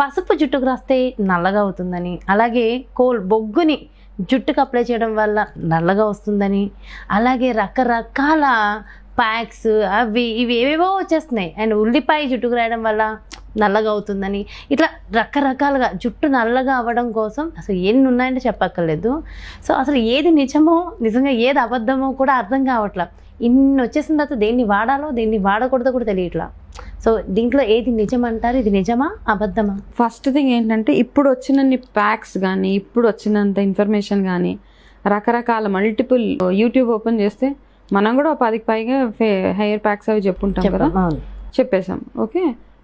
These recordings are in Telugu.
పసుపు జుట్టుకు రాస్తే నల్లగా అవుతుందని, అలాగే బొగ్గుని జుట్టుకు అప్లై చేయడం వల్ల నల్లగా వస్తుందని, అలాగే రకరకాల ప్యాక్స్ అవి ఇవి ఏవేవో వచ్చేస్తున్నాయి. అండ్ ఉల్లిపాయ జుట్టుకు రాయడం వల్ల నల్లగా అవుతుందని, ఇట్లా రకరకాలుగా జుట్టు నల్లగా అవ్వడం కోసం అసలు ఎన్ని ఉన్నాయంటే చెప్పక్కర్లేదు. సో అసలు ఏది నిజమో నిజంగా ఏది అబద్ధమో కూడా అర్థం కావట్లా. ఇన్ని వచ్చేసిన తర్వాత దేన్ని వాడాలో దేన్ని వాడకూడదో కూడా తెలియట్లా. సో దీంట్లో ఏది నిజం అంటారు? ఇది నిజమా అబద్ధమా? ఫస్ట్ థింగ్ ఏంటంటే, ఇప్పుడు వచ్చినన్ని ప్యాక్స్ కానీ, ఇప్పుడు వచ్చినంత ఇన్ఫర్మేషన్ కానీ, రకరకాల మల్టిపుల్ యూట్యూబ్ ఓపెన్ చేస్తే మనం కూడా 10కి పైగా హెయిర్ ప్యాక్స్ అవి చెప్పుంటాం కదా, చెప్పేసాం. ఓకే,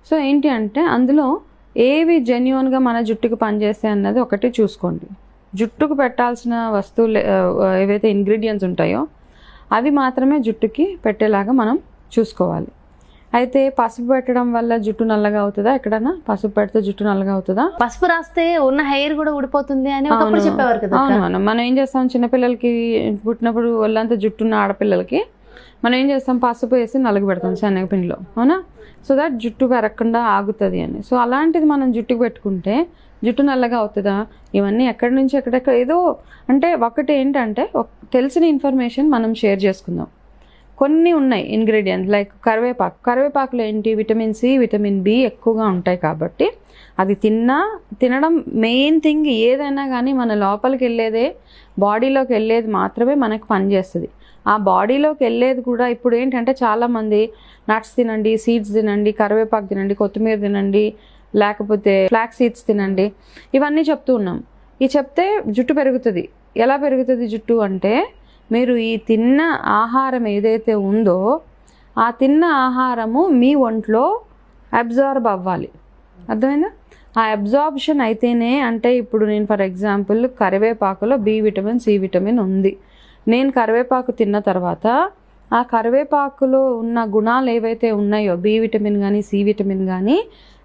సో ఏంటి అంటే అందులో ఏవి జెన్యున్గా మన జుట్టుకు పనిచేస్తాయి అన్నది ఒకటి చూసుకోండి. జుట్టుకు పెట్టాల్సిన వస్తువులు ఏవైతే ఇంగ్రీడియంట్స్ ఉంటాయో అవి మాత్రమే జుట్టుకి పెట్టేలాగా మనం చూసుకోవాలి. అయితే పసుపు పెట్టడం వల్ల జుట్టు నల్లగా అవుతుందా? ఎక్కడన్నా పసుపు పెడితే జుట్టు నల్లగా అవుతుందా? పసుపు రాస్తే ఉన్న హెయిర్ కూడా ఊడిపోతుంది అని ఒకప్పుడు చెప్పేవారు కదా. అవును, మనం ఏం చేస్తాం, చిన్నపిల్లలకి పుట్టినప్పుడు ఒళ్ళంతా జుట్టున్న ఆడపిల్లలకి మనం ఏం చేస్తాం, పసుపు వేసి నలగబెడతాం శనగపిండిలో, అవునా? సో దట్ జుట్టు పెరగకుండా ఆగుతుంది అని. సో అలాంటిది మనం జుట్టుకు పెట్టుకుంటే జుట్టు నల్లగా అవుతుందా? ఇవన్నీ ఎక్కడి నుంచి ఎక్కడెక్కడ ఏదో అంటే, ఒకటి ఏంటంటే తెలిసిన ఇన్ఫర్మేషన్ మనం షేర్ చేసుకుందాం. కొన్ని ఉన్నాయి ఇంగ్రీడియంట్స్, లైక్ కరివేపాకులో ఏంటి, విటమిన్ సి, విటమిన్ బి ఎక్కువగా ఉంటాయి కాబట్టి అది తినడం మెయిన్ థింగ్. ఏదైనా కానీ మన లోపలికి వెళ్ళేదే, బాడీలోకి వెళ్ళేది మాత్రమే మనకు పనిచేస్తుంది. ఆ బాడీలోకి వెళ్ళేది కూడా ఇప్పుడు ఏంటంటే చాలామంది నట్స్ తినండి, సీడ్స్ తినండి, కరివేపాకు తినండి, కొత్తిమీర తినండి, లేకపోతే ఫ్లాక్ సీడ్స్ తినండి, ఇవన్నీ చెప్తూ ఉన్నాం. ఇది చెప్తే జుట్టు పెరుగుతుంది. ఎలా పెరుగుతుంది జుట్టు అంటే, మీరు ఈ తిన్న ఆహారం ఏదైతే ఉందో ఆ తిన్న ఆహారము మీ ఒంట్లో అబ్జార్బ్ అవ్వాలి. అర్థమైందా? ఆ అబ్జార్బ్షన్ అయితేనే, అంటే ఇప్పుడు నేను ఫర్ ఎగ్జాంపుల్ కరివేపాకులో బి విటమిన్, సి విటమిన్ ఉంది. నేను కరివేపాకు తిన్న తర్వాత ఆ కరివేపాకులో ఉన్న గుణాలు ఏవైతే ఉన్నాయో, బి విటమిన్ కానీ సి విటమిన్ కానీ,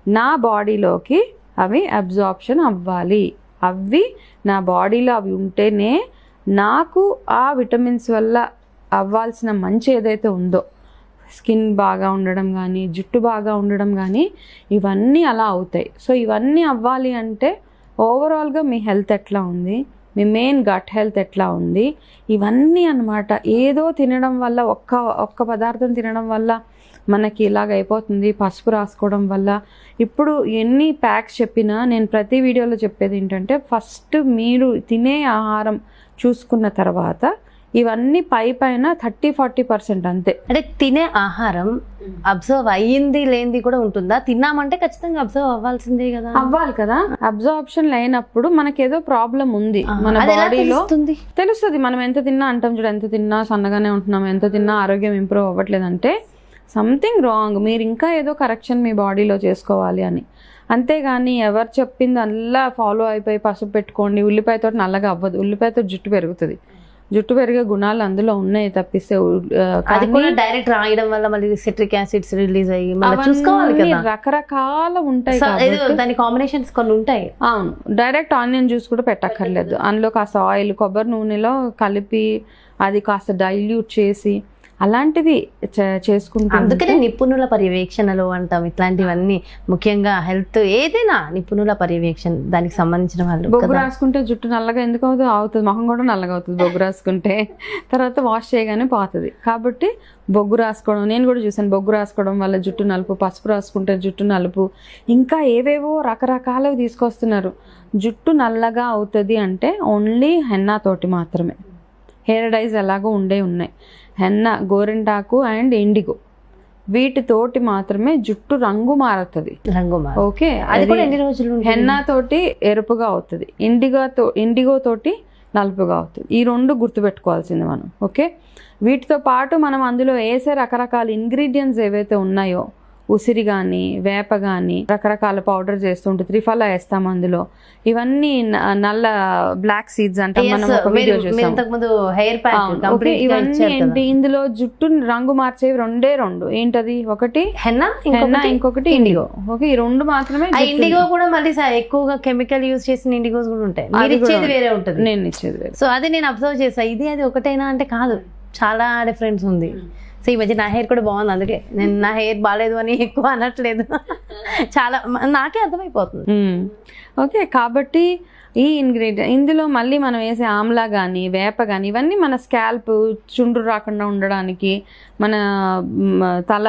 నా బాడీలోకి అవి అబ్జార్ప్షన్ అవ్వాలి. అవి నా బాడీలో అవి ఉంటేనే నాకు ఆ విటమిన్స్ వల్ల అవ్వాల్సిన మంచి ఏదైతే ఉందో, స్కిన్ బాగా ఉండడం కానీ, జుట్టు బాగా ఉండడం కానీ, ఇవన్నీ అలా అవుతాయి. సో ఇవన్నీ అవ్వాలి అంటే ఓవరాల్గా మీ హెల్త్ ఎట్లా ఉంది, మీ మెయిన్ గట్ హెల్త్ ఎట్లా ఉంది, ఇవన్నీ అన్నమాట. ఏదో తినడం వల్ల, ఒక్క పదార్థం తినడం వల్ల మనకి ఇలాగ అయిపోతుంది, పసుపు రాసుకోవడం వల్ల. ఇప్పుడు ఎన్ని ప్యాక్స్ చెప్పినా నేను ప్రతి వీడియోలో చెప్పేది ఏంటంటే, ఫస్ట్ మీరు తినే ఆహారం చూసుకున్న తర్వాత ఇవన్నీ పైన 30-40% అంతే. అంటే తినే ఆహారం అబ్జర్వ్ అయ్యింది లేనిది కూడా ఉంటుందా? తిన్నామంటే ఖచ్చితంగా అబ్జర్వ్ అవ్వాల్సిందే కదా. అవ్వాలి కదా. అబ్జార్ప్షన్ లేనప్పుడు మనకేదో ప్రాబ్లం ఉంది మన బాడీలో తెలుస్తుంది. మనం ఎంత తిన్నా అంటాం చూడు, ఎంత తిన్నా సన్నగానే ఉంటున్నాం, ఎంత తిన్నా ఆరోగ్యం ఇంప్రూవ్ అవ్వట్లేదంటే సంథింగ్ రాంగ్. మీరు ఇంకా ఏదో కరెక్షన్ మీ బాడీలో చేసుకోవాలి అని. అంతేగాని ఎవరు చెప్పింది అలా ఫాలో అయిపోయి పసుపు పెట్టుకోండి, ఉల్లిపాయతో నల్లగా అవ్వదు. ఉల్లిపాయతో జుట్టు పెరుగుతుంది. జుట్టు పెరిగే గుణాలు అందులో ఉన్నాయి తప్పిస్తే డైరెక్ట్ రాయడం వల్ల మళ్ళీ సిట్రిక్ యాసిడ్స్ రిలీజ్ అయ్యి చూసుకోవాలి కదా, రకరకాల ఉంటాయి. దాని కాంబినేషన్స్ కొన్ని ఉంటాయి. అవును, డైరెక్ట్ ఆనియన్ జ్యూస్ కూడా పెట్టక్కర్లేదు. అందులో కాస్త ఆయిల్, కొబ్బరి నూనెలో కలిపి అది కాస్త డైల్యూట్ చేసి అలాంటివి చేసుకుంటాం. అందుకనే నిపుణుల పర్యవేక్షణలు అంటాం ఇట్లాంటివన్నీ. ముఖ్యంగా హెల్త్ ఏదైనా నిపుణుల పర్యవేక్షణ, దానికి సంబంధించిన వాళ్ళు. బొగ్గు రాసుకుంటే జుట్టు నల్లగా ఎందుకు అవుతుంది, మొహం కూడా నల్లగా అవుతుంది బొగ్గు రాసుకుంటే. తర్వాత వాష్ చేయగానే పోతుంది. కాబట్టి బొగ్గు రాసుకోవడం నేను కూడా చూసాను. బొగ్గు రాసుకోవడం వల్ల జుట్టు నలుపు, పసుపు రాసుకుంటే జుట్టు నలుపు, ఇంకా ఏవేవో రకరకాలవి తీసుకొస్తున్నారు. జుట్టు నల్లగా అవుతుంది అంటే ఓన్లీ హెన్నా తోటి మాత్రమే. హెయిర్ డైస్ ఎలాగో ఉన్నాయి. హెన్నా, గోరింటాకు అండ్ ఇండిగో, వీటితోటి మాత్రమే జుట్టు రంగు మారుతుంది. ఓకే, హెన్నా తోటి ఎరుపుగా అవుతుంది, ఇండిగో తోటి నలుపుగా అవుతుంది. ఈ రెండు గుర్తుపెట్టుకోవాల్సింది మనం. ఓకే, వీటితో పాటు మనం అందులో వేసే రకరకాల ఇంగ్రీడియంట్స్ ఏవైతే ఉన్నాయో, ఉసిరి కానీ, వేప కానీ, రకరకాల పౌడర్ చేస్తుంటే త్రిఫల వేస్తాం అందులో. ఇవన్నీ నల్ల బ్లాక్ సీడ్స్ అంటాం మనం, ఒక వీడియో చూసాం. ఇవన్నీ ఏంటి, ఇందులో జుట్టు రంగు మార్చేవి రెండు. ఏంటది, ఒకటి హెన్నా, ఇంకొకటి ఇండిగో. ఓకే, ఈ రెండు మాత్రమే. ఇండిగో కూడా మళ్ళీ ఎక్కువగా కెమికల్ యూజ్ చేసిన ఇండిగోస్ కూడా ఉంటాయి. వేరే ఉంటుంది, నేను ఇచ్చేది వేరే. సో అది నేను అబ్జర్వ్ చేసా. ఇది అది ఒకటేనా అంటే కాదు, చాలా డిఫరెన్స్ ఉంది. సో ఈ మధ్య నా హెయిర్ కూడా బాగుంది, అందుకే నేను నా హెయిర్ బాగాలేదు అని ఎక్కువ అనట్లేదు. చాలా నాకే అర్థమైపోతుంది. ఓకే, కాబట్టి ఈ ఇంగ్రీడియంట్ ఇందులో మళ్ళీ మనం వేసే ఆమ్లా కానీ వేప కానీ ఇవన్నీ మన స్కాల్ప్ చుండ్రు రాకుండా ఉండడానికి, మన తల